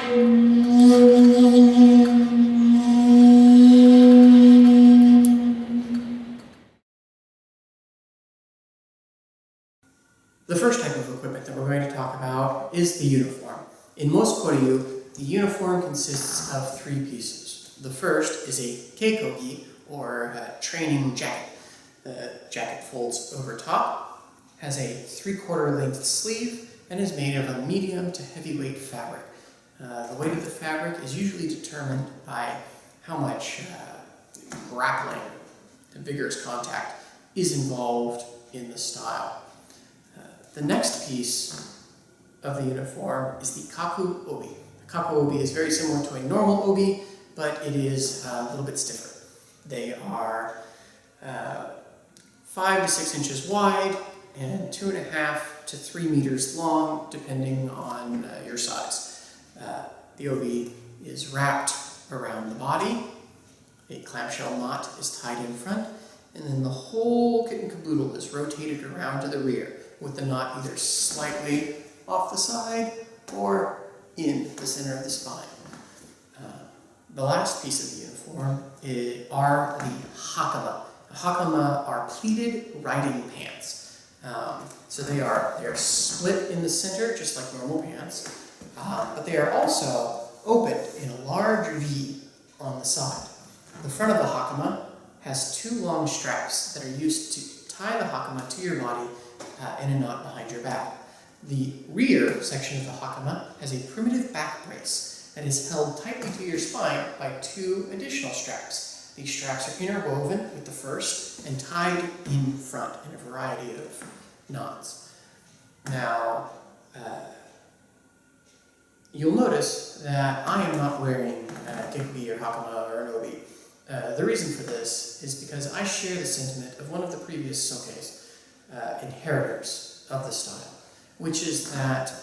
The first type of equipment that we're going to talk about is the uniform. In most Koryu, the uniform consists of three pieces. The first is a keikogi, or training jacket. The jacket folds over top, has a 3/4 length sleeve, and is made of a medium to heavyweight fabric. The weight of the fabric is usually determined by how much grappling and vigorous contact is involved in the style. The next piece of the uniform is the kaku obi. The kaku obi is very similar to a normal obi, but it is a little bit stiffer. They are 5 to 6 inches wide and 2.5 to 3 meters long, depending on your size. The obi is wrapped around the body, a clamshell knot is tied in front, and then the whole kit and caboodle is rotated around to the rear, with the knot either slightly off the side or in the center of the spine. The last piece of the uniform are the hakama. The hakama are pleated riding pants. So they are split in the center, just like normal pants, but they are also opened in a large V on the side. The front of the hakama has 2 long straps that are used to tie the hakama to your body in a knot behind your back. The rear section of the hakama has a primitive back brace that is held tightly to your spine by 2 additional straps. These straps are interwoven with the first and tied in front in a variety of knots. Now, you'll notice that I am not wearing keikogi or hakama or an obi. The reason for this is because I share the sentiment of one of the previous soke's inheritors of the style, which is that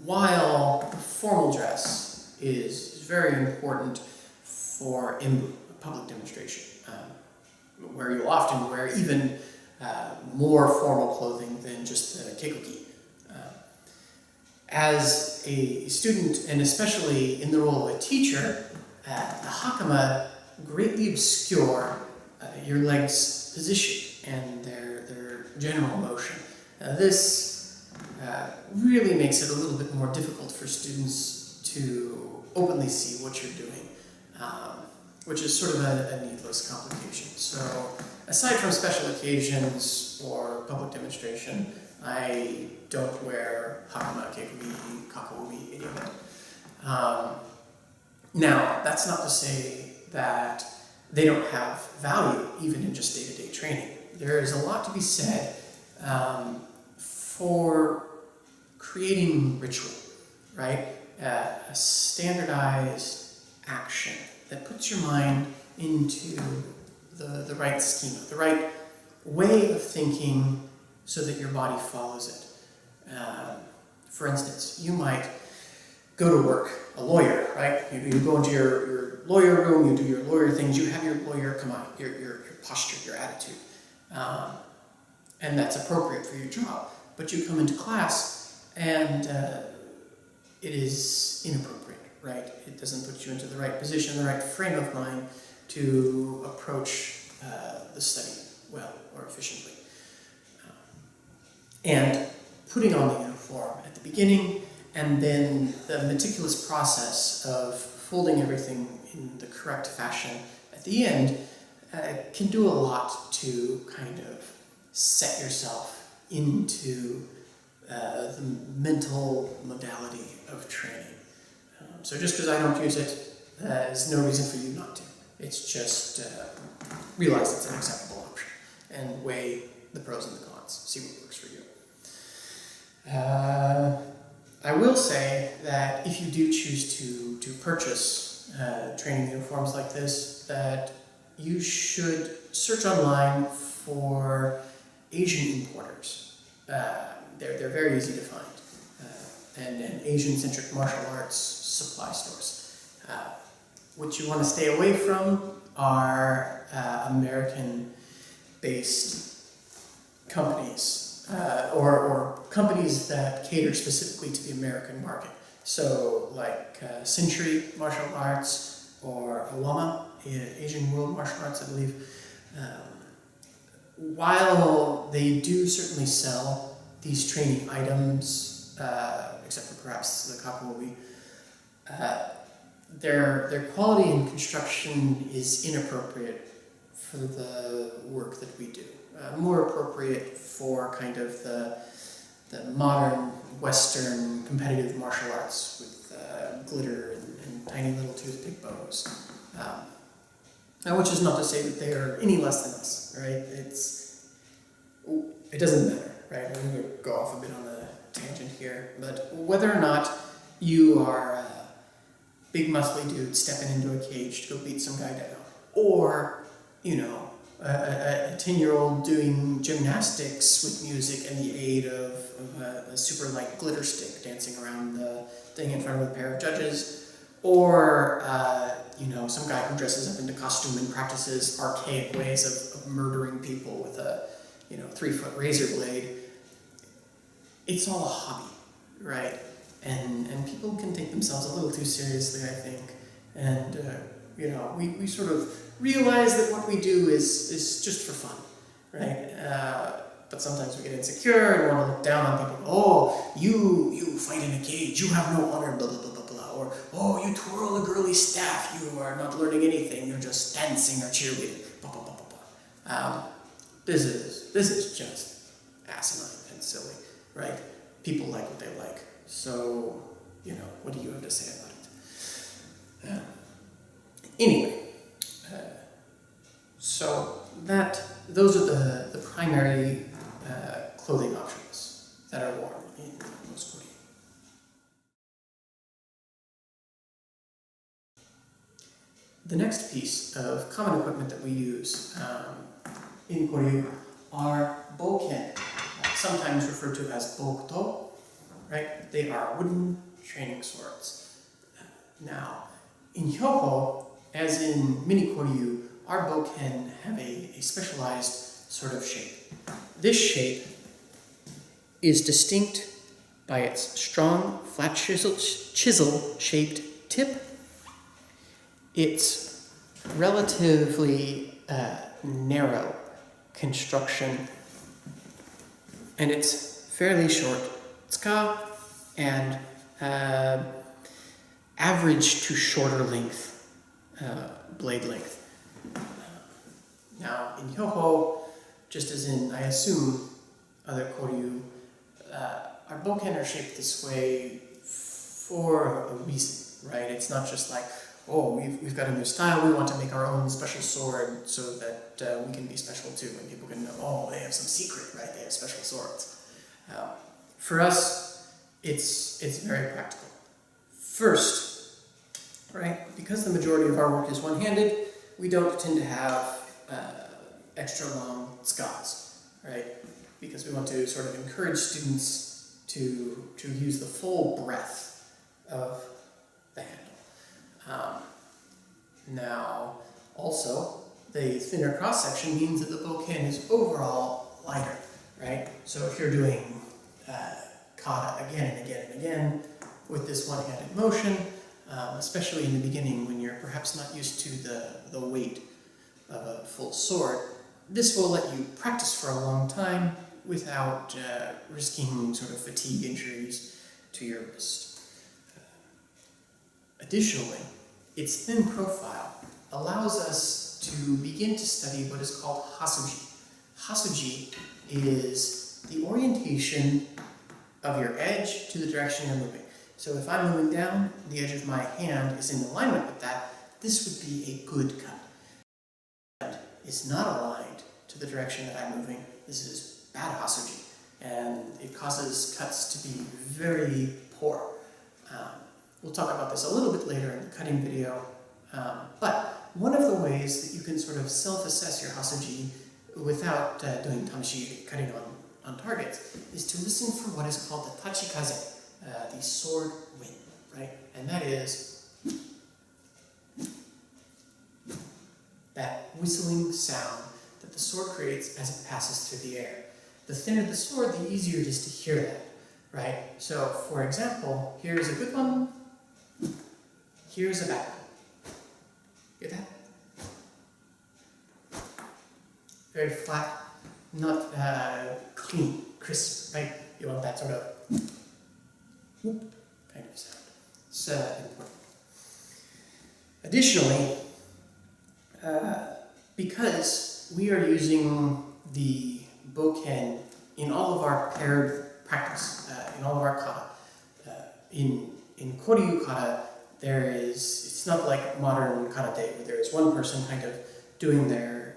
while formal dress is very important for imbu, public demonstration, where you'll often wear even more formal clothing than just the keikogi. As a student, and especially in the role of a teacher, the hakama greatly obscure your legs' position and their general motion. This really makes it a little bit more difficult for students to openly see what you're doing, which is sort of a needless complication. So aside from special occasions or public demonstration, I don't wear hakama, keikogi, kaku-obi, any of it. Now, that's not to say that they don't have value even in just day-to-day training. There is a lot to be said for creating ritual, right? A standardized action that puts your mind into the right schema, the right way of thinking so that your body follows it. For instance, you might go to work, a lawyer, right? You go into your lawyer room, you do your lawyer things, you have your lawyer come out, your posture, your attitude. And that's appropriate for your job. But you come into class and it is inappropriate, right? It doesn't put you into the right position, the right frame of mind to approach the study well or efficiently. And putting on the uniform at the beginning, and then the meticulous process of folding everything in the correct fashion at the end can do a lot to kind of set yourself into the mental modality of training. So just because I don't use it is no reason for you not to. It's just realize it's an acceptable option and weigh the pros and the cons, see what works for you. I will say that if you do choose to purchase training uniforms like this, that you should search online for Asian importers. They're very easy to find, and Asian-centric martial arts supply stores. What you want to stay away from are American-based companies, or companies that cater specifically to the American market. So like Century martial arts or Awama, Asian World Martial Arts, I believe. While they do certainly sell these training items, except for perhaps the Coquille, their quality and construction is inappropriate for the work that we do. More appropriate for kind of the modern Western competitive martial arts with glitter and tiny little toothpick bows. Which is not to say that they are any less than us, right? It doesn't matter, right? I'm going to go off a bit on a tangent here, but whether or not you are a big muscly dude stepping into a cage to go beat some guy down, or, you know, a 10-year-old doing gymnastics with music and the aid of a super light glitter stick dancing around the thing in front of a pair of judges, or you know, some guy who dresses up into costume and practices archaic ways of murdering people with a 3-foot razor blade. It's all a hobby, right? And people can take themselves a little too seriously, I think. And we sort of realize that what we do is just for fun, right? But sometimes we get insecure and want to look down on people. Oh, you fight in a cage, you have no honor, blah, blah, blah, blah, blah. Or, oh, you twirl a girly staff, you are not learning anything, you're just dancing or cheerleading, blah, blah, blah, blah, blah. This is just asinine and silly, right? People like what they like. So, what do you have to say about it? Anyway, so those are the primary clothing options that are worn in most Koryu. The next piece of common equipment that we use in Koryu are bokken, sometimes referred to as bokuto, right? They are wooden training swords. Now, in Hyoho, as in mini Koryu, our bokken have a specialized sort of shape. This shape is distinct by its strong, flat chisel-shaped tip, its relatively narrow construction, and its fairly short tsuka and average to shorter length blade length. Now, in Hyoho, just as in, I assume, other Koryu, our bokken are shaped this way for a reason, right? It's not just like, oh, we've got a new style, we want to make our own special sword so that we can be special too, and people can know, oh, they have some secret, right? They have special swords. For us, it's very practical. First, right, because the majority of our work is one-handed, we don't tend to have extra long tsukas, right? Because we want to sort of encourage students to use the full breadth of the handle. Now, also, the thinner cross-section means that the bokken is overall lighter, right? So if you're doing kata again and again and again with this one-handed motion, especially in the beginning when you're perhaps not used to the weight of a full sword, this will let you practice for a long time without risking sort of fatigue injuries to your wrist. Additionally, its thin profile allows us to begin to study what is called hasuji. Hasuji is the orientation of your edge to the direction you're moving. So if I'm moving down, the edge of my hand is in alignment with that, this would be a good cut. It's not aligned to the direction that I'm moving. This is bad hasuji, and it causes cuts to be very poor. We'll talk about this a little bit later in the cutting video, but one of the ways that you can sort of self-assess your hasuji without doing tamashiri, cutting on targets, is to listen for what is called the tachikaze, the sword wind, right? And that is that whistling sound that the sword creates as it passes through the air. The thinner the sword, the easier it is to hear that. right? So, for example, here's a good one, here's a bad one. Get that? Very flat, not clean, crisp, right? You want that sort of whoop kind of sound. It's important. Additionally, because we are using the bokken in all of our paired practice, in all of our kata, in Koryu kata, it's not like modern karate where there is one person kind of doing their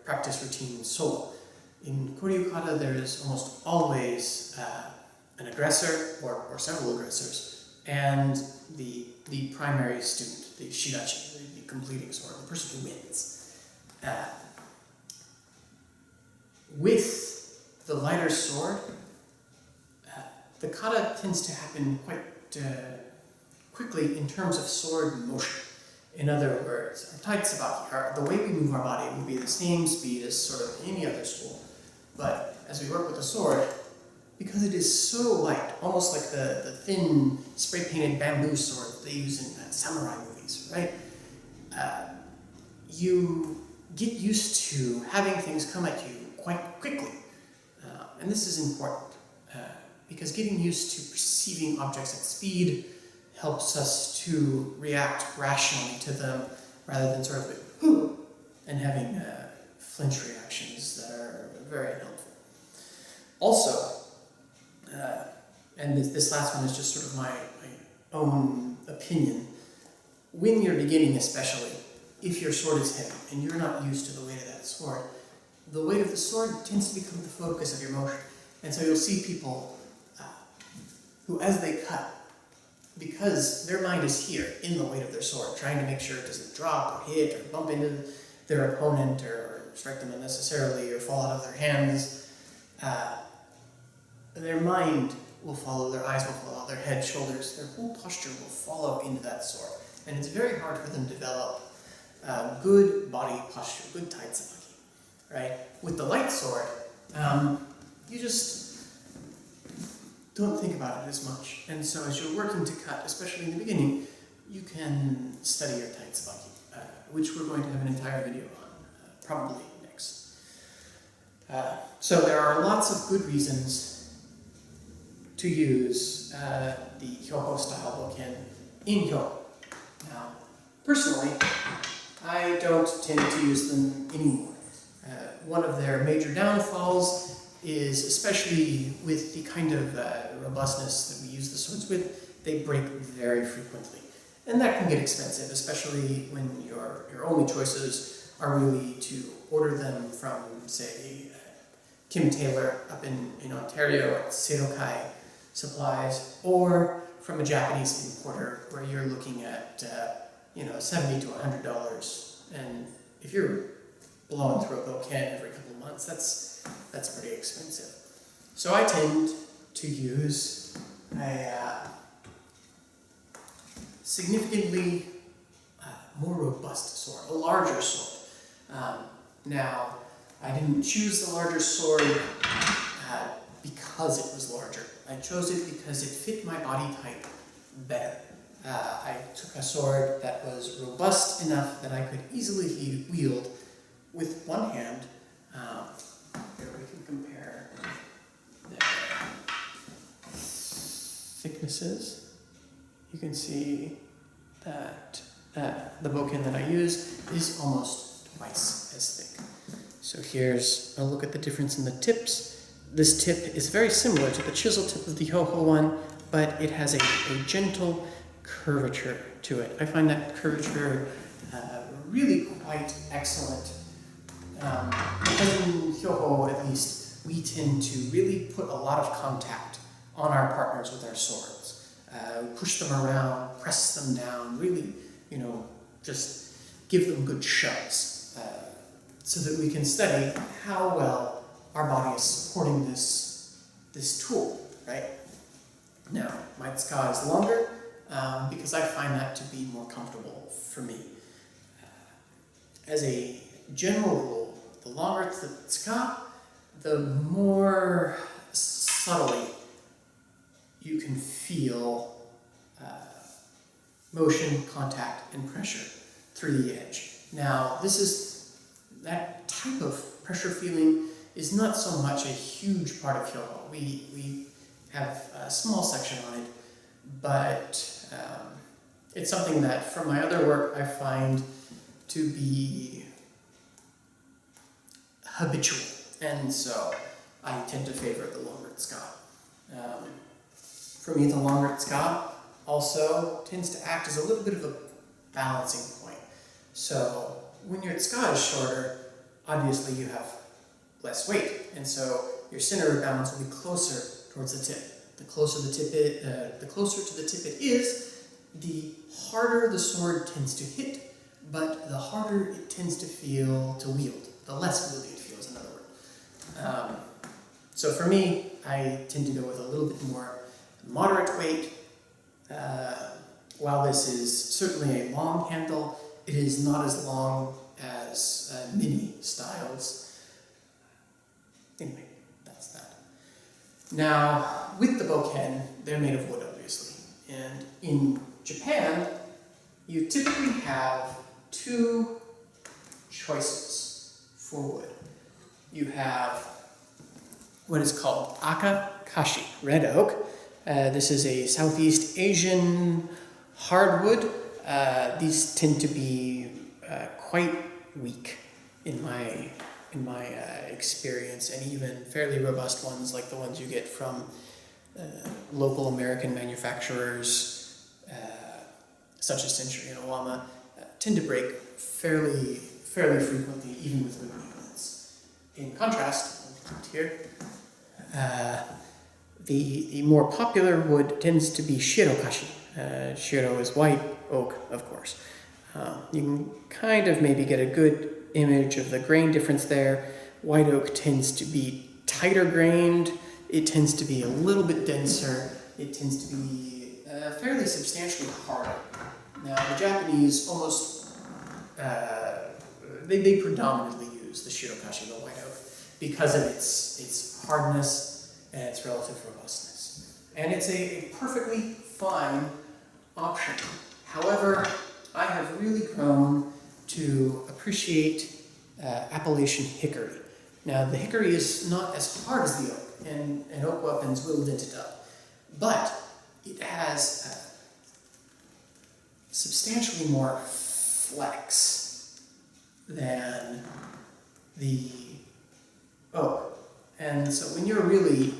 practice routine solo. In Koryu kata, there is almost always an aggressor or several aggressors and the primary student, the shinai, the completing sword, the person who wins. With the lighter sword, the kata tends to happen quite quickly in terms of sword motion. In other words, our taitsubaki, the way we move our body will be the same speed as sort of any other school. But as we work with the sword, because it is so light, almost like the thin spray-painted bamboo sword they use in samurai movies, right? You get used to having things come at you quite quickly. And this is important, because getting used to perceiving objects at speed helps us to react rationally to them rather than sort of like, and having flinch reactions that are very unhelpful. Also, and this last one is just sort of my own opinion, when you're beginning especially, if your sword is heavy and you're not used to the weight of that sword, the weight of the sword tends to become the focus of your motion. And so you'll see people who, as they cut, because their mind is here in the weight of their sword, trying to make sure it doesn't drop or hit or bump into their opponent or strike them unnecessarily or fall out of their hands, their mind will follow, their eyes will follow, their head, shoulders, their whole posture will follow into that sword. And it's very hard for them to develop good body posture, good taitsubaki, right? With the light sword, you just don't think about it as much. And so as you're working to cut, especially in the beginning, you can study your taitsubaki, which we're going to have an entire video on, probably next. So there are lots of good reasons to use the Hyoho style bokken in Hyoho. Now, personally, I don't tend to use them anymore. One of their major downfalls is, especially with the kind of robustness that we use the swords with, they break very frequently. And that can get expensive, especially when your only choices are really to order them from, say, Kim Taylor up in Ontario at Seidokai Supplies, or from a Japanese importer where you're looking at $70 to $100. And if you're blowing through a bokken every couple of months, that's pretty expensive. So I tend to use a significantly more robust sword, a larger sword. Now, I didn't choose the larger sword because it was larger. I chose it because it fit my body type better. I took a sword that was robust enough that I could easily wield with one hand. Here we can compare the thicknesses. You can see that the bokken that I use is almost twice as thick. So here's a look at the difference in the tips. This tip is very similar to the chisel tip of the Hyoho one, but it has a gentle curvature to it. I find that curvature really quite excellent. Because in Hyoho, at least, we tend to really put a lot of contact on our partners with our swords. Push them around, press them down, really, just give them good shoves, so that we can study how well our body is supporting this tool, right? Now, my tsuka is longer, because I find that to be more comfortable for me. As a general rule, the longer the tsuka, the more subtly you can feel motion, contact, and pressure through the edge. Now, that type of pressure feeling is not so much a huge part of Hyogo. We have a small section on it, but it's something that from my other work I find to be habitual, and so I tend to favor the Longrit ska. For me, the Longrit ska also tends to act as a little bit of a balancing point. So when your ska is shorter, obviously you have less weight, and so your center of balance will be closer towards the tip. The closer to the tip it is, the harder the sword tends to hit, but the harder it tends to feel to wield. The less wieldy it feels, in other words. So for me, I tend to go with a little bit more moderate weight. While this is certainly a long handle, it is not as long as mini styles. Anyway, that's that. Now, with the bokken, they're made of wood, obviously. And in Japan, you typically have two choices for wood. You have what is called akakashi, red oak. This is a Southeast Asian hardwood. These tend to be quite weak in my experience, and even fairly robust ones like the ones you get from local American manufacturers such as Century and Owama tend to break fairly frequently, even with good maintenance. In contrast, here, the more popular wood tends to be shirokashi. Shiro is white oak, of course. You can kind of maybe get a good image of the grain difference there. White oak tends to be tighter grained. It tends to be a little bit denser. It tends to be fairly substantially harder. Now, the Japanese almost, they predominantly use the shirokashi, the white oak, because of its hardness and its relative robustness. And it's a perfectly fine option. However, I have really grown to appreciate Appalachian hickory. Now, the hickory is not as hard as the oak, and oak weapons will dent it up, but it has substantially more flex than the oak. And so when you're really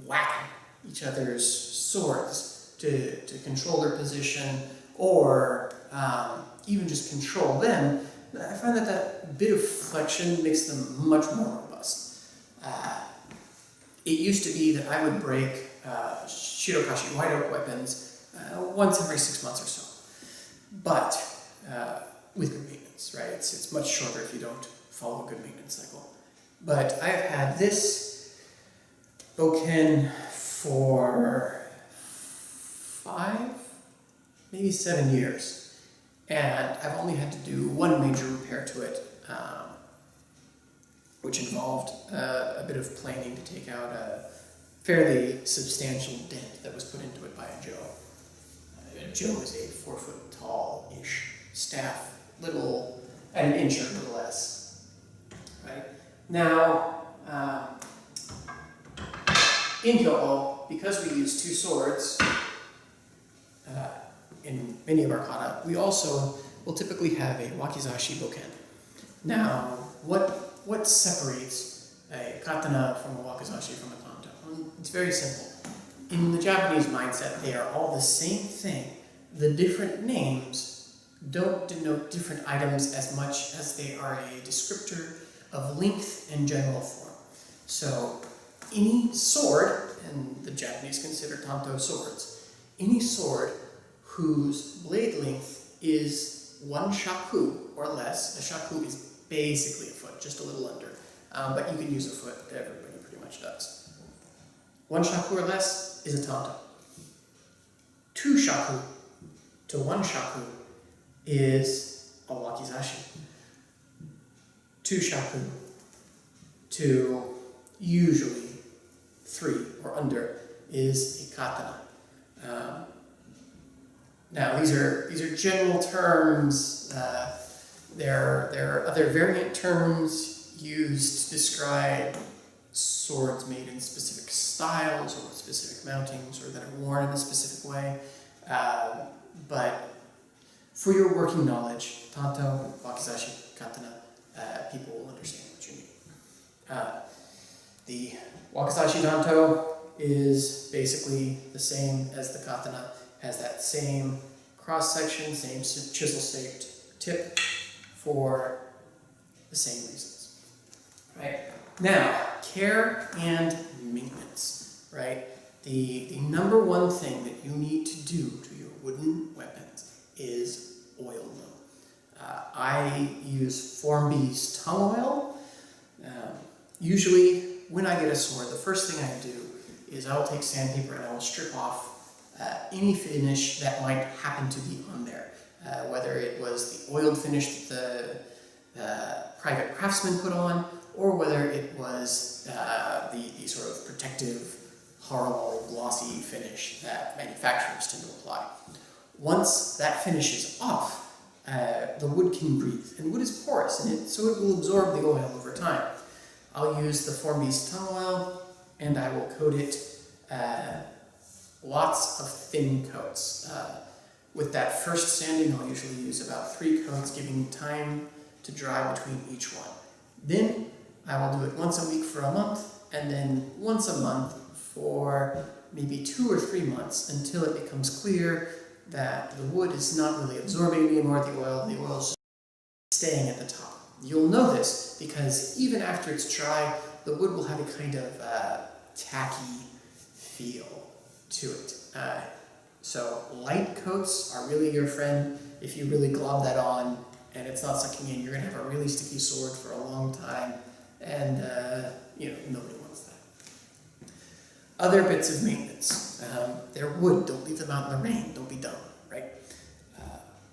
whacking each other's swords to control their position, or even just control them, I find that bit of flexion makes them much more robust. It used to be that I would break shirokashi white oak weapons once every 6 months or so, but with good maintenance, right? It's much shorter if you don't follow a good maintenance cycle. But I've had this bokken for 5, maybe 7 years. And I've only had to do one major repair to it, which involved a bit of planing to take out a fairly substantial dent that was put into it by a Joe. Joe is a 4 foot tall-ish staff, little, at an inch or a little less. Right? Now, in Hyogo, because we use two swords, in many of our kata, we also will typically have a wakizashi bokken. Now, what separates a katana from a wakizashi from a tanto? Well, it's very simple. In the Japanese mindset, they are all the same thing. The different names don't denote different items as much as they are a descriptor of length and general form. So, any sword, and the Japanese consider tanto swords, any sword whose blade length is 1 shaku or less. A shaku is basically a foot, just a little under, but you can use a foot. Everybody pretty much does. 1 shaku or less is a tanto. 2 shaku to 1 shaku is a wakizashi. 2 shaku to usually 3 or under is a katana. Now these are general terms. There are other variant terms used to describe swords made in specific styles or specific mountings or that are worn in a specific way. But for your working knowledge, tanto, wakizashi, katana, people will understand what you mean. The wakizashi tanto is basically the same as the katana, has that same cross-section, same chisel-shaped tip for the same reasons. Right? Now, care and maintenance, right? The number one thing that you need to do to your wooden weapons is oil them. I use Form B's tongue oil. Usually, when I get a sword, the first thing I do is I will take sandpaper and I will strip off any finish that might happen to be on there. Whether it was the oiled finish that the private craftsman put on, or whether it was the sort of protective, horrible, glossy finish that manufacturers tend to apply. Once that finish is off, the wood can breathe, and wood is porous, so it will absorb the oil over time. I'll use the Form B's tongue oil, and I will coat it lots of thin coats. With that first sanding, I'll usually use about 3 coats, giving time to dry between each one. Then I will do it once a week for a month, and then once a month for maybe 2 or 3 months until it becomes clear that the wood is not really absorbing any more of the oil is just staying at the top. You'll know this because even after it's dry, the wood will have a kind of tacky feel to it. So light coats are really your friend. If you really glob that on and it's not sucking in, you're going to have a really sticky sword for a long time, and nobody wants that. Other bits of maintenance. They're wood. Don't leave them out in the rain. Don't be dumb, right?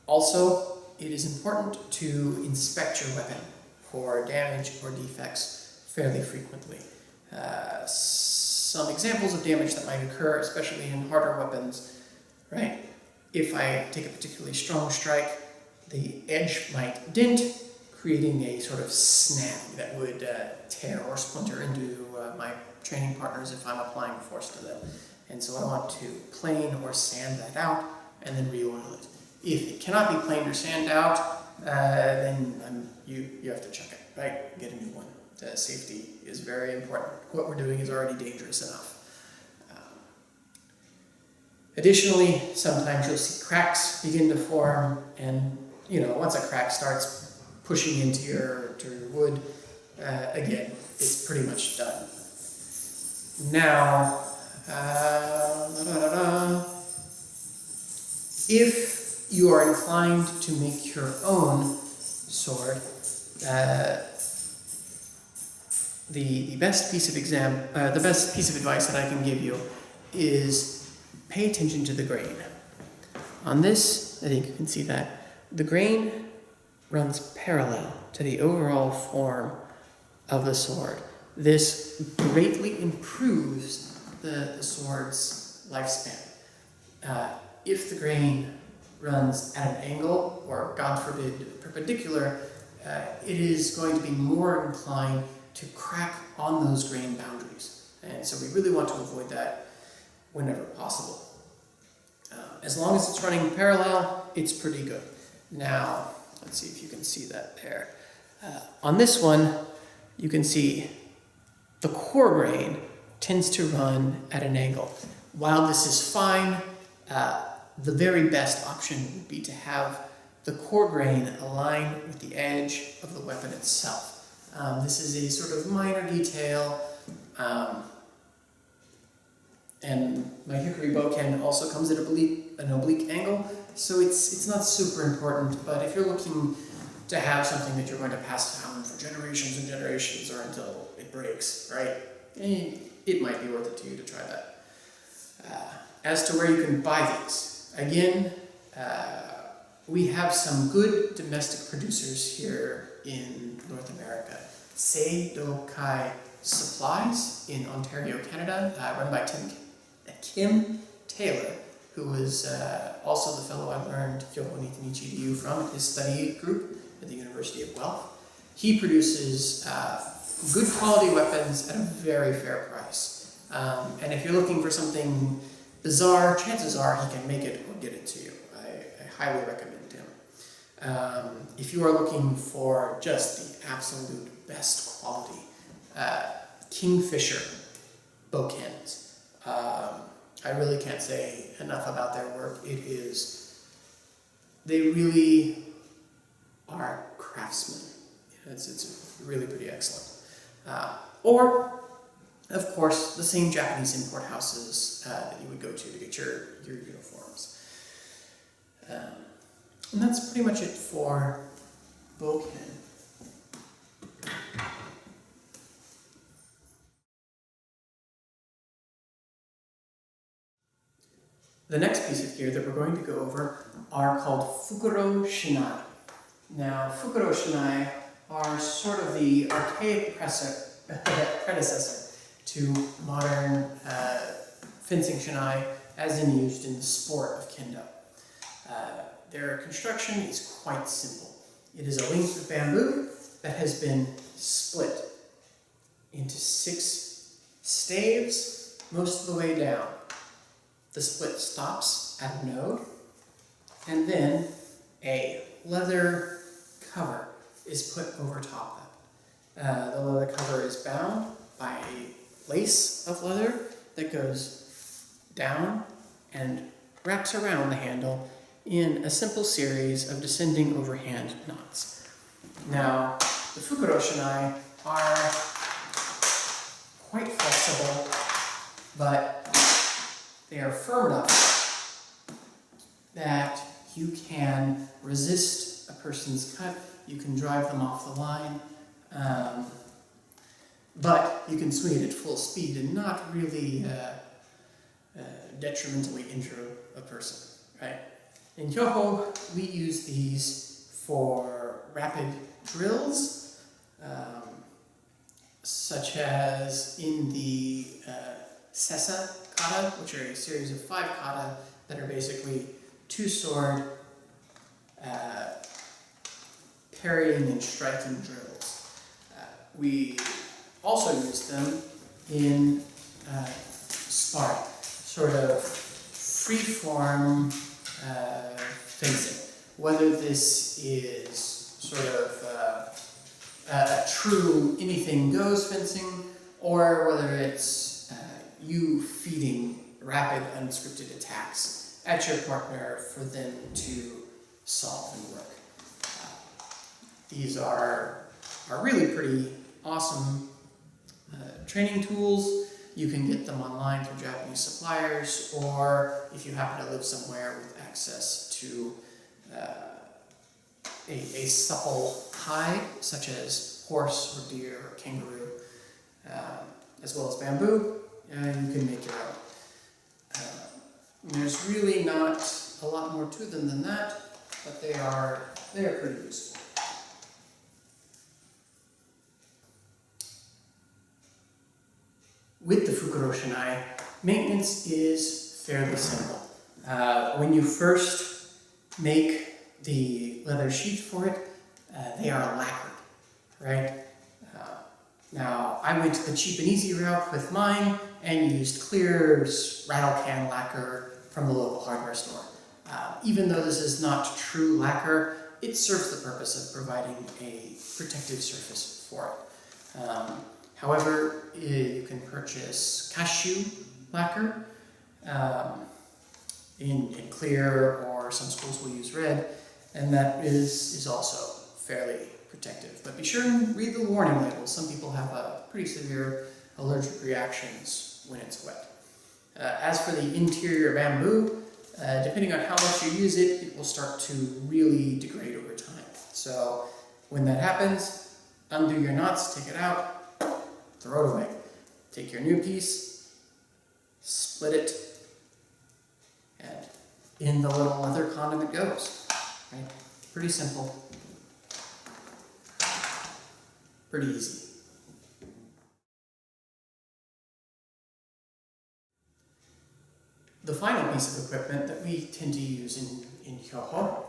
Also, it is important to inspect your weapon for damage or defects fairly frequently. Some examples of damage that might occur, especially in harder weapons, right? If I take a particularly strong strike, the edge might dent, creating a sort of snag that would tear or splinter into my training partners if I'm applying force to them. And so I want to plane or sand that out and then re-oil it. If it cannot be planed or sanded out, then you have to chuck it, right? Get a new one. Safety is very important. What we're doing is already dangerous enough. Additionally, sometimes you'll see cracks begin to form, and once a crack starts pushing into your wood, again, it's pretty much done. Now, if you are inclined to make your own sword, the best piece of advice that I can give you is pay attention to the grain. On this, I think you can see that the grain runs parallel to the overall form of the sword. This greatly improves the sword's lifespan. If the grain runs at an angle, or God forbid, perpendicular, it is going to be more inclined to crack on those grain boundaries. And so we really want to avoid that whenever possible. As long as it's running parallel, it's pretty good. Now, let's see if you can see that there. On this one, you can see the core grain tends to run at an angle. While this is fine, the very best option would be to have the core grain align with the edge of the weapon itself. This is a sort of minor detail, and my hickory bokken also comes at an oblique angle, so it's not super important, but if you're looking to have something that you're going to pass down for generations and generations or until it breaks, right, it might be worth it to you to try that. As to where you can buy these, again, we have some good domestic producers here in North America. Sei Do Kai Supplies in Ontario, Canada, run by Tim Kim Taylor, who was also the fellow I learned Kyoho Nitanichi Ryu from his study group at the University of Guelph. He produces good quality weapons at a very fair price. And if you're looking for something bizarre, chances are he can make it or get it to you. I highly recommend him. If you are looking for just the absolute best quality, Kingfisher Bokkens. I really can't say enough about their work. They really are craftsmen. It's really pretty excellent. Or, of course, the same Japanese import houses that you would go to get your uniforms. And that's pretty much it for Bokken. The next piece of gear that we're going to go over are called Fukuro shinai. Now, Fukuro shinai are sort of the archaic predecessor to modern fencing shinai as in used in the sport of kendo. Their construction is quite simple. It is a length of bamboo that has been split into 6 staves most of the way down. The split stops at a node, and then a leather cover is put over top of it. The leather cover is bound by a lace of leather that goes down and wraps around the handle in a simple series of descending overhand knots. Now, the Fukuro shinai are quite flexible, but they are firm enough that you can resist a person's cut, you can drive them off the line, but you can swing it at full speed and not really detrimentally injure a person, right? In Kyoho, we use these for rapid drills, such as in the Sessa kata, which are a series of 5 kata that are basically 2-sword parrying and striking drills. We also use them in sparring, sort of free-form fencing. Whether this is sort of a true anything-goes fencing, or whether it's you feeding rapid, unscripted attacks at your partner for them to solve and work. These are really pretty awesome training tools. You can get them online through Japanese suppliers, or if you happen to live somewhere with access to a supple hide, such as horse or deer or kangaroo, as well as bamboo, you can make your own. There's really not a lot more to them than that, but they are pretty useful. With the Fukuro shinai, maintenance is fairly simple. When you first make the leather sheath for it, they are lacquered, right? Now, I went the cheap and easy route with mine and used clear rattle can lacquer from the local hardware store. Even though this is not true lacquer, it serves the purpose of providing a protective surface for it. However, you can purchase cashew lacquer in clear, or some schools will use red, and that is also fairly protective. But be sure and read the warning labels. Some people have pretty severe allergic reactions when it's wet. As for the interior bamboo, depending on how much you use it, it will start to really degrade over time. So when that happens, undo your knots, take it out, throw it away. Take your new piece, split it, and in the little leather condom it goes. Right? Pretty simple. Pretty easy. the final piece of equipment that we tend to use in Hyoho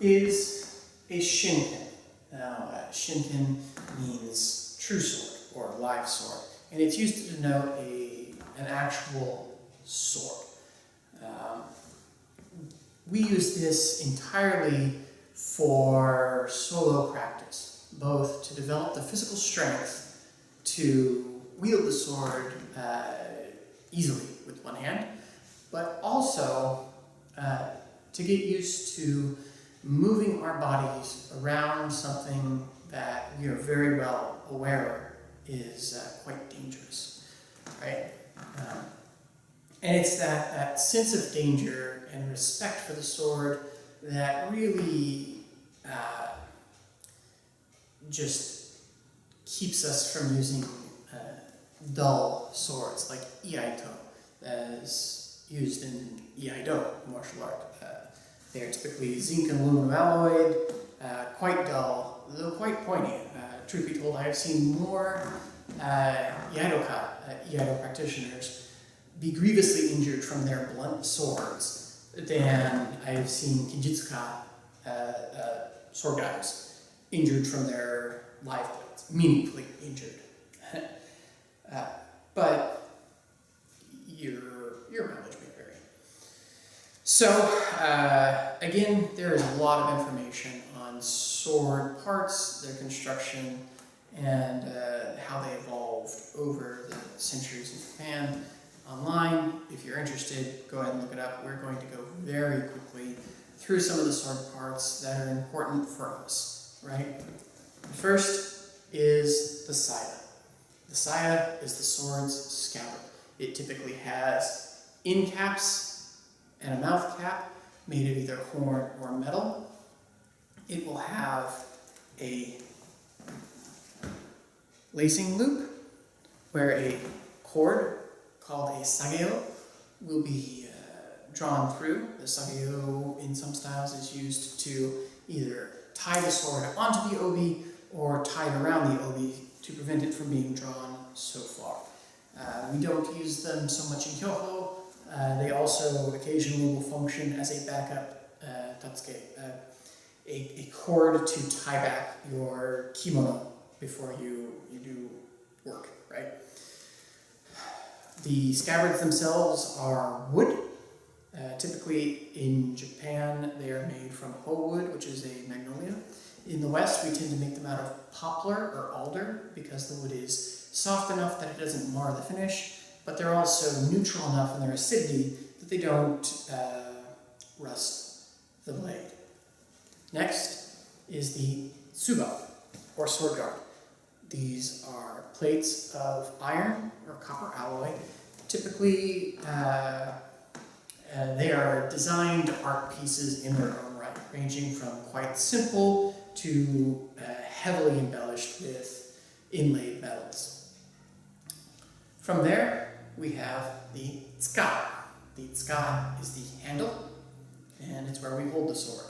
is a Shinken. Now, Shinken means true sword or live sword, and it's used to denote an actual sword. We use this entirely for solo practice, both to develop the physical strength to wield the sword easily with one hand, but also to get used to moving our bodies around something that we are very well aware is quite dangerous, right? And it's that sense of danger and respect for the sword that really just keeps us from using dull swords like iaito, as used in iaido martial art. They are typically zinc and aluminum alloyed, quite dull, though quite pointy. Truth be told, I have seen more iaido practitioners be grievously injured from their blunt swords than I have seen Kinjitsuka sword guys injured from their live blades, meaningfully injured. But your mileage may vary. So, again, there is a lot of information on sword parts, their construction, and how they evolved over the centuries in Japan. Online, if you're interested, go ahead and look it up. We're going to go very quickly through some of the sword parts that are important for us, right? The first is the saya. The saya is the sword's scabbard. It typically has end caps and a mouth cap made of either horn or metal. It will have a lacing loop where a cord called a sageo will be drawn through. The sageo in some styles is used to either tie the sword onto the obi or tie it around the obi to prevent it from being drawn so far. We don't use them so much in Hyoho. They also occasionally will function as a backup tatsuke, a cord to tie back your kimono before you do work, right? The scabbards themselves are wood. Typically in Japan, they are made from ho wood, which is a magnolia. In the West, we tend to make them out of poplar or alder because the wood is soft enough that it doesn't mar the finish, but they're also neutral enough in their acidity that they don't rust the blade. Next is the tsuba, or sword guard. These are plates of iron or copper alloy. Typically, they are designed art pieces in their own right, ranging from quite simple to heavily embellished with inlaid metals. From there, we have the tsuka. The tsuka is the handle, and it's where we hold the sword.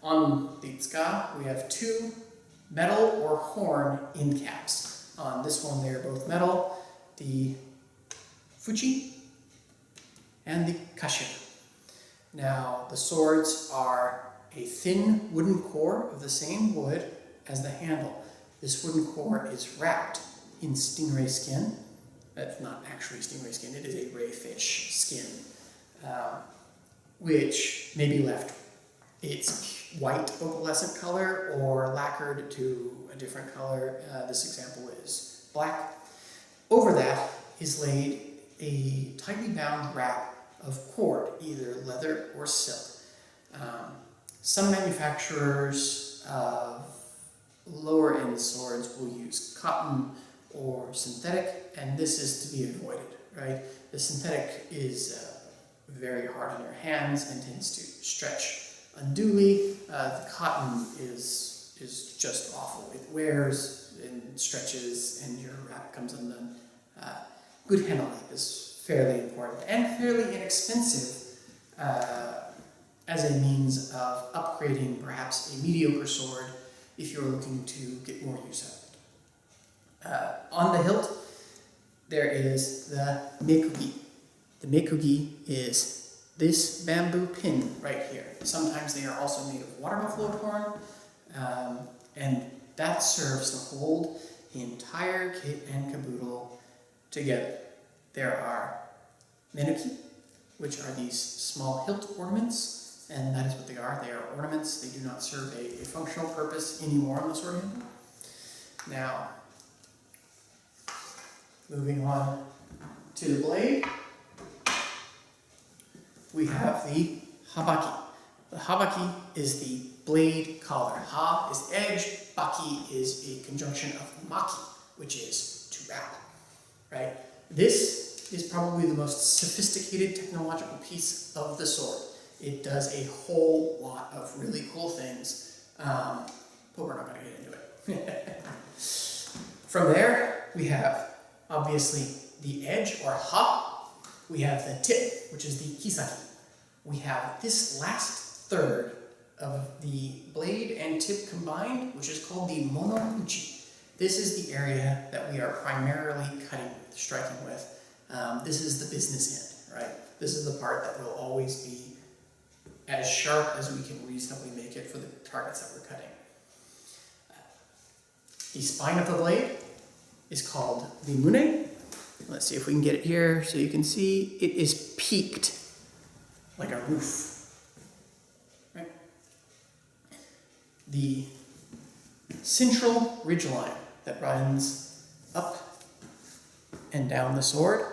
On the tsuka, we have two metal or horn end caps. On this one, they are both metal. The fuchi and the kashira. Now, the swords are a thin wooden core of the same wood as the handle. This wooden core is wrapped in stingray skin. That's not actually stingray skin, it is a rayfish skin, which may be left its white opalescent color or lacquered to a different color. This example is black. Over that is laid a tightly bound wrap of cord, either leather or silk. Some manufacturers of lower end swords will use cotton or synthetic, and this is to be avoided, right? The synthetic is very hard on your hands and tends to stretch unduly. The cotton is just awful. It wears and stretches and your wrap comes undone. Good handling is fairly important and fairly inexpensive as a means of upgrading perhaps a mediocre sword if you're looking to get more use out of it. On the hilt, there is the mekugi. The mekugi is this bamboo pin right here. Sometimes they are also made of water buffalo horn, and that serves to hold the entire kit and caboodle together. There are menuki, which are these small hilt ornaments, and that is what they are. They are ornaments. They do not serve a functional purpose anymore on the sword handle. Now, moving on to the blade, we have the habaki. The habaki is the blade collar. Ha is edge, baki is a conjunction of maki, which is to wrap, right? This is probably the most sophisticated technological piece of the sword. It does a whole lot of really cool things, but we're not going to get into it. From there, we have obviously the edge, or ha. We have the tip, which is the kisaki. We have this last third of the blade and tip combined, which is called the monouchi. This is the area that we are primarily cutting with, striking with. This is the business end, right? This is the part that will always be as sharp as we can reasonably make it for the targets that we're cutting. The spine of the blade is called the mune. Let's see if we can get it here so you can see. It is peaked like a roof. Right? The central ridgeline that runs up and down the sword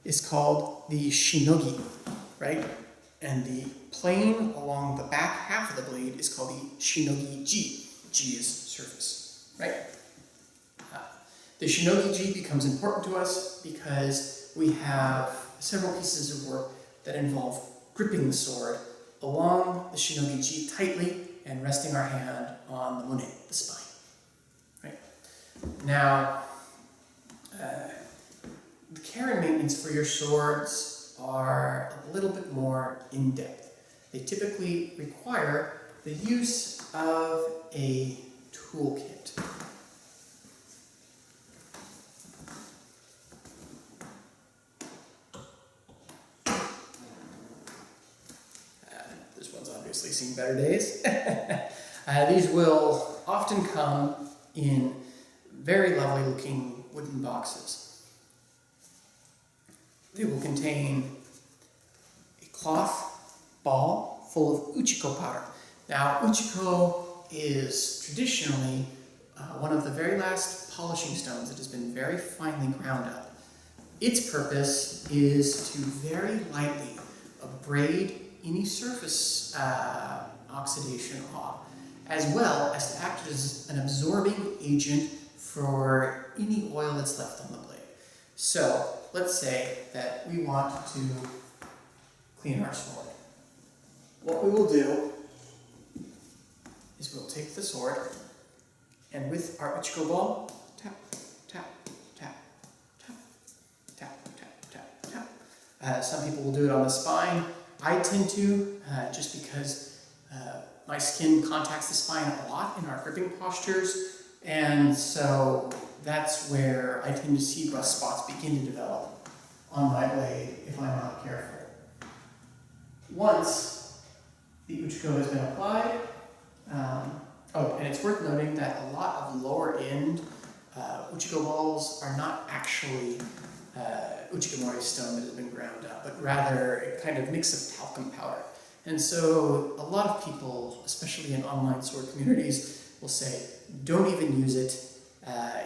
is called the shinogi, right? And the plane along the back half of the blade is called the shinogi-ji. Ji is surface, right? The shinogi-ji becomes important to us because we have several pieces of work that involve gripping the sword along the shinogi-ji tightly and resting our hand on the mune, the spine. Right? Now, the care and maintenance for your swords are a little bit more in-depth. They typically require the use of a toolkit. This one's obviously seen better days. These will often come in very lovely looking wooden boxes. They will contain a cloth ball full of uchiko powder. Now, uchiko is traditionally one of the very last polishing stones that has been very finely ground up. Its purpose is to very lightly abrade any surface oxidation off, as well as to act as an absorbing agent for any oil that's left on the blade. So, let's say that we want to clean our sword. What we will do is we'll take the sword and with our uchiko ball, tap, tap, tap, tap, tap, tap, tap, tap. Some people will do it on the spine. I tend to, just because my skin contacts the spine a lot in our gripping postures, and so that's where I tend to see rust spots begin to develop on my blade if I'm not careful. Once the uchiko has been applied, and it's worth noting that a lot of lower end uchiko balls are not actually uchikomori stone that has been ground up, but rather a kind of mix of talcum powder. And so a lot of people, especially in online sword communities, will say, don't even use it.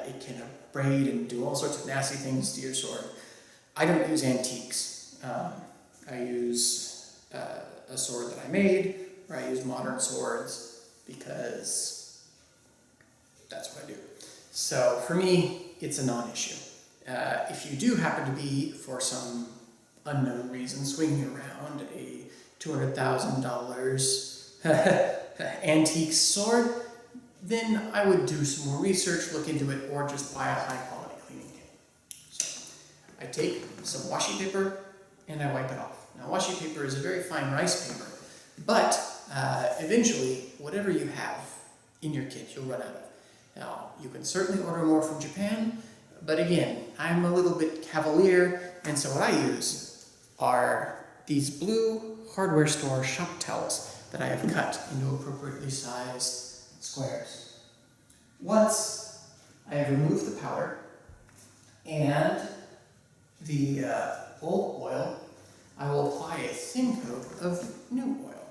It can abrade and do all sorts of nasty things to your sword. I don't use antiques. I use a sword that I made, or I use modern swords because that's what I do. So for me, it's a non-issue. If you do happen to be, for some unknown reason, swinging around a $200,000 antique sword, then I would do some more research, look into it, or just buy a high-quality cleaning kit. So I take some washi paper and I wipe it off. Now, washi paper is a very fine rice paper, but eventually, whatever you have in your kit, you'll run out of. Now, you can certainly order more from Japan, but again, I'm a little bit cavalier, and so what I use are these blue hardware store shop towels that I have cut into appropriately sized squares. Once I have removed the powder and the old oil, I will apply a thin coat of new oil.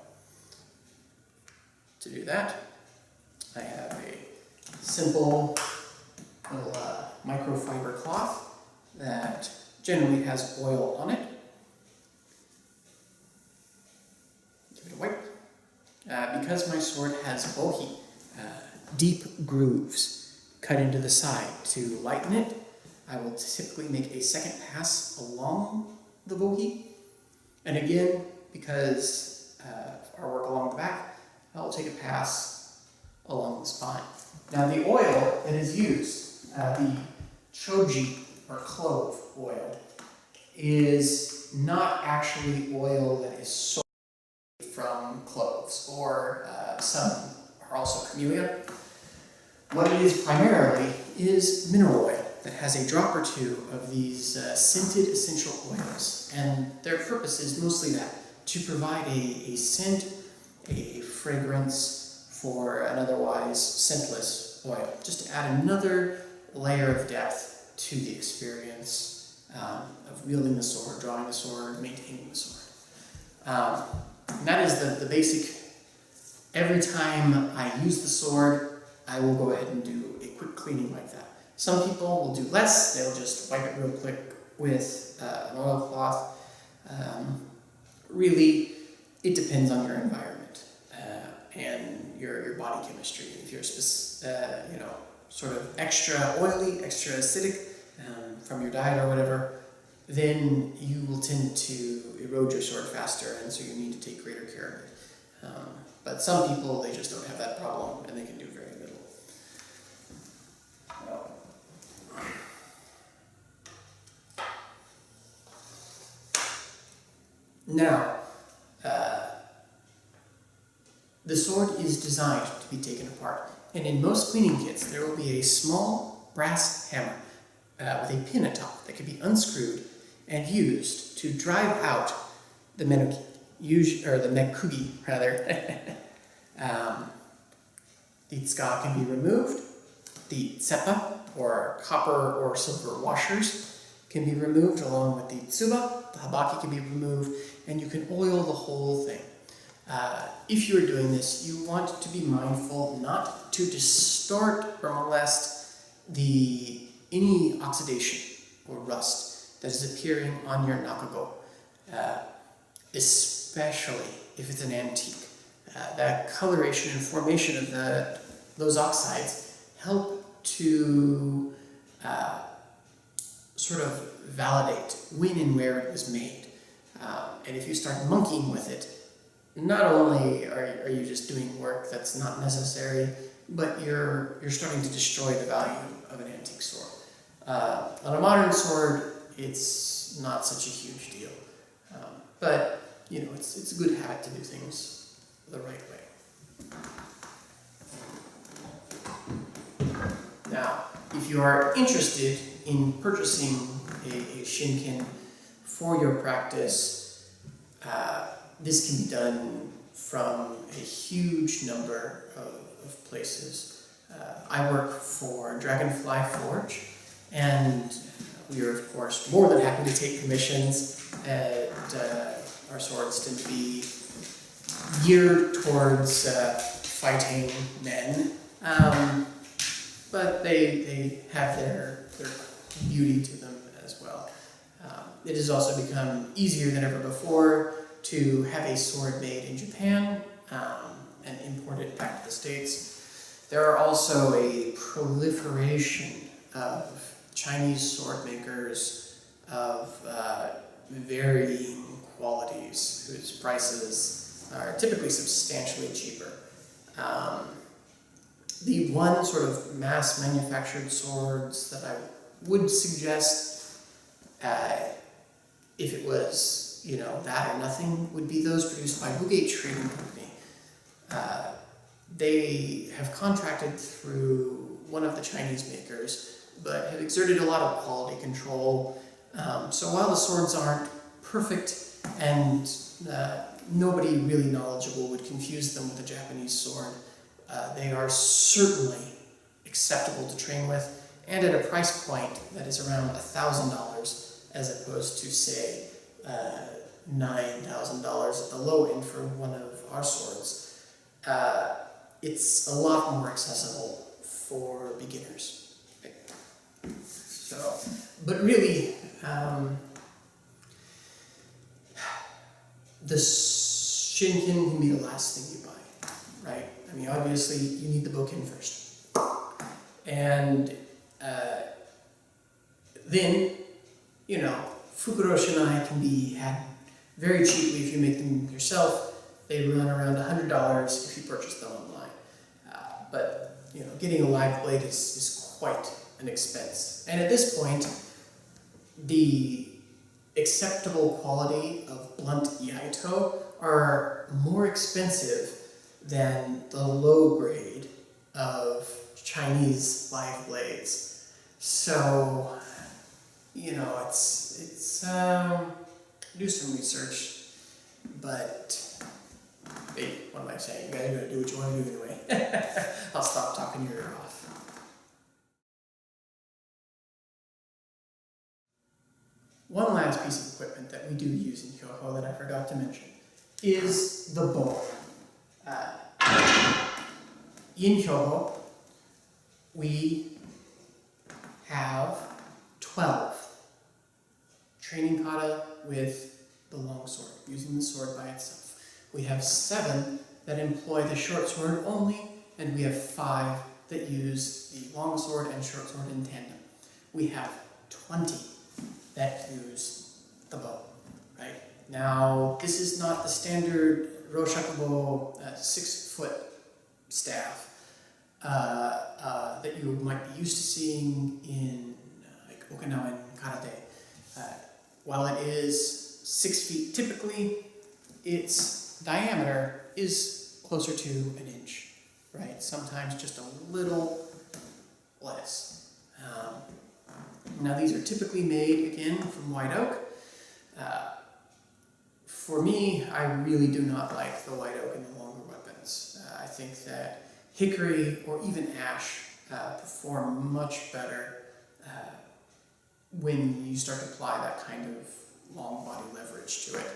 To do that, I have a simple little microfiber cloth that generally has oil on it. Give it a wipe. Because my sword has bohi, deep grooves cut into the side to lighten it, I will typically make a second pass along the bohi. And again, because of our work along the back, I'll take a pass along the spine. Now the oil that is used, the choji or clove oil, is not actually oil that is sold from cloves, or some are also camellia. What it is primarily is mineral oil that has a drop or two of these scented essential oils, and their purpose is mostly that, to provide a scent, a fragrance for an otherwise scentless oil, just to add another layer of depth to the experience of wielding the sword, drawing the sword, maintaining the sword. And that is the basic. Every time I use the sword, I will go ahead and do a quick cleaning like that. Some people will do less. They'll just wipe it real quick with an oilcloth. Really, it depends on your environment and your body chemistry. If you're sort of extra oily, extra acidic from your diet or whatever, then you will tend to erode your sword faster, and so you need to take greater care of it. But some people, they just don't have that problem, and they can do very little. Now, the sword is designed to be taken apart, and in most cleaning kits there will be a small brass hammer with a pin atop that can be unscrewed and used to drive out the mekugi, or the mekugi rather. The tsuka can be removed. The tsepa, or copper or silver washers, can be removed along with the tsuba. The habaki can be removed, and you can oil the whole thing. If you're doing this, you want to be mindful not to distort or molest any oxidation or rust that is appearing on your nakago, especially if it's an antique. That coloration and formation of those oxides help to sort of validate when and where it was made. And if you start monkeying with it, not only are you just doing work that's not necessary, but you're starting to destroy the value of an antique sword. On a modern sword, it's not such a huge deal. But, it's a good habit to do things the right way. Now, if you are interested in purchasing a Shinken for your practice, this can be done from a huge number of places. I work for Dragonfly Forge, and we are, of course, more than happy to take commissions, and our swords tend to be geared towards fighting men, but they have their beauty to them as well. It has also become easier than ever before to have a sword made in Japan and import it back to the States. There are also a proliferation of Chinese sword makers of varying qualities, whose prices are typically substantially cheaper. The one sort of mass manufactured swords that I would suggest, if it was that or nothing, would be those produced by Bugate Trading Company. They have contracted through one of the Chinese makers, but have exerted a lot of quality control. So while the swords aren't perfect, and nobody really knowledgeable would confuse them with a Japanese sword. They are certainly acceptable to train with, and at a price point that is around $1,000 as opposed to, say, $9,000 at the low end for one of our swords. It's a lot more accessible for beginners. So, but really, the Shinken can be the last thing you buy, right? I mean, obviously, you need the Bokken first. And then, you know, Fukuro shinai can be had very cheaply if you make them yourself. They run around $100 if you purchase them online. But, you know, getting a live blade is quite an expense. And at this point, the acceptable quality of blunt iaito are more expensive than the low grade of Chinese live blades. So, you know, it's do some research, but hey, what am I saying? You guys are gonna do what you want to do anyway. I'll stop talking your ear off. One last piece of equipment that we do use in Hyoho that I forgot to mention is the bow. In Hyoho, we have 12 training kata with the long sword, using the sword by itself. We have 7 that employ the short sword only, and we have 5 that use the long sword and short sword in tandem. We have 20 that use the bow, right? Now, this is not the standard Roshakubo 6-foot staff that you might be used to seeing in like Okinawan karate. While it is 6 feet typically, its diameter is closer to an inch, right? Sometimes just a little less. Now these are typically made, again, from white oak. For me, I really do not like the white oak in the longer weapons. I think that hickory or even ash perform much better when you start to apply that kind of long body leverage to it.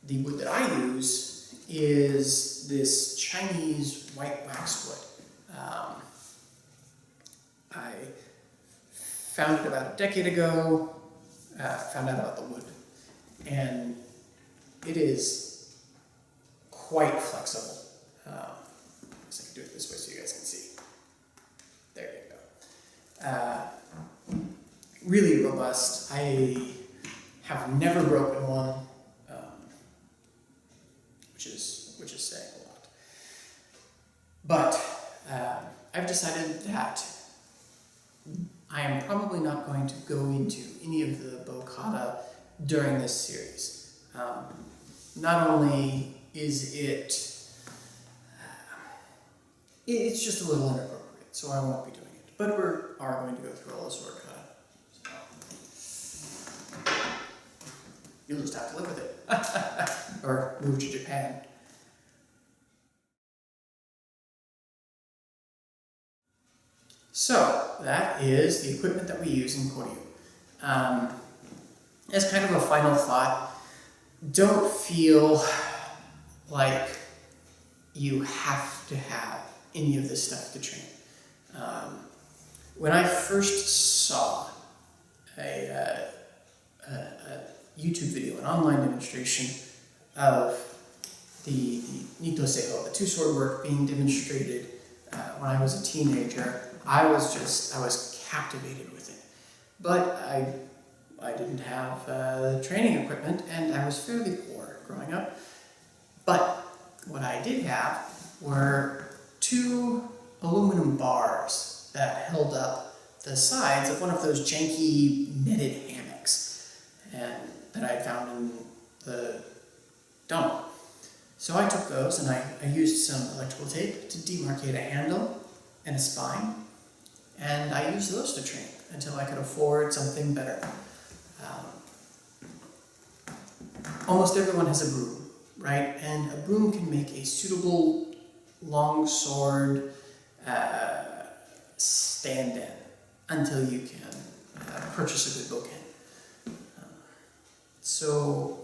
The wood that I use is this Chinese white waxwood. I found it about a decade ago, found out about the wood, and it is quite flexible. I guess I can do it this way so you guys can see. There you go. Really robust. I have never broken one, which is saying a lot. But I've decided that I am probably not going to go into any of the bow kata during this series. Not only is it's just a little inappropriate, so I won't be doing it. But we are going to go through all the sword kata. So you'll just have to live with it, or move to Japan. So, that is the equipment that we use in Koryu. As kind of a final thought, don't feel like you have to have any of this stuff to train. When I first saw a YouTube video, an online demonstration of the Nito Seiho, the two-sword work being demonstrated when I was a teenager, I was captivated with it. But I didn't have the training equipment, and I was fairly poor growing up. But what I did have were 2 aluminum bars that held up the sides of one of those janky netted hammocks and that I found in the dump. So I took those and I used some electrical tape to demarcate a handle and a spine, and I used those to train until I could afford something better. almost everyone has a broom, right? And a broom can make a suitable long sword stand-in until you can purchase a good bokken. So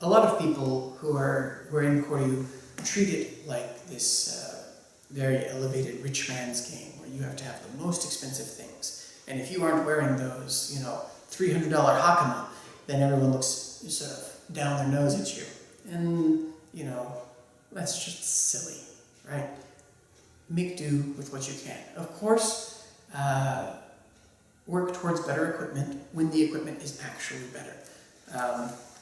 a lot of people who are in Koryu treat it like this very elevated rich man's game, where you have to have the most expensive things. And if you aren't wearing those, $300 hakama, then everyone looks sort of down their nose at you. And, that's just silly, right? Make do with what you can. Of course, work towards better equipment when the equipment is actually better.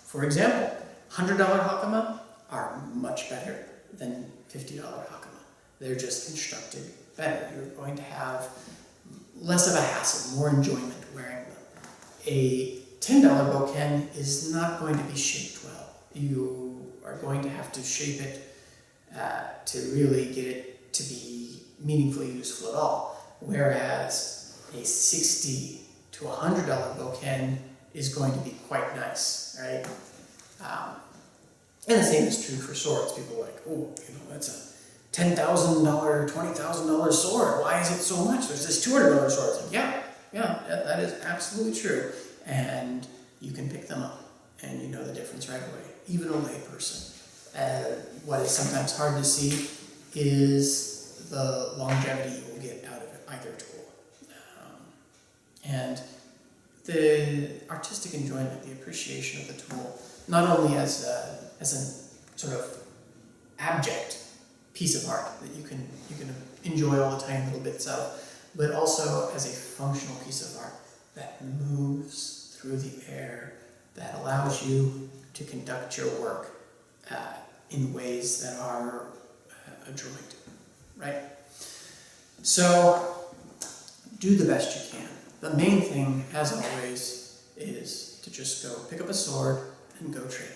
For example, $100 hakama are much better than $50 hakama. They're just constructed better. You're going to have less of a hassle, more enjoyment wearing them. A $10 bokken is not going to be shaped well. You are going to have to shape it to really get it to be meaningfully useful at all. Whereas a $60 to $100 bokken is going to be quite nice, right? And the same is true for swords. People are like, oh, that's a $10,000, $20,000 sword. Why is it so much? There's this $200 sword. It's like, yeah, that is absolutely true. And you can pick them up, and you know the difference right away. Even a layperson. What is sometimes hard to see is the longevity you will get out of either tool. And the artistic enjoyment, the appreciation of the tool, not only as a sort of abject piece of art that you can enjoy all the tiny little bits of, but also as a functional piece of art that moves through the air, that allows you to conduct your work in ways that are adroit, right? So do the best you can. The main thing, as always, is to just go pick up a sword and go train.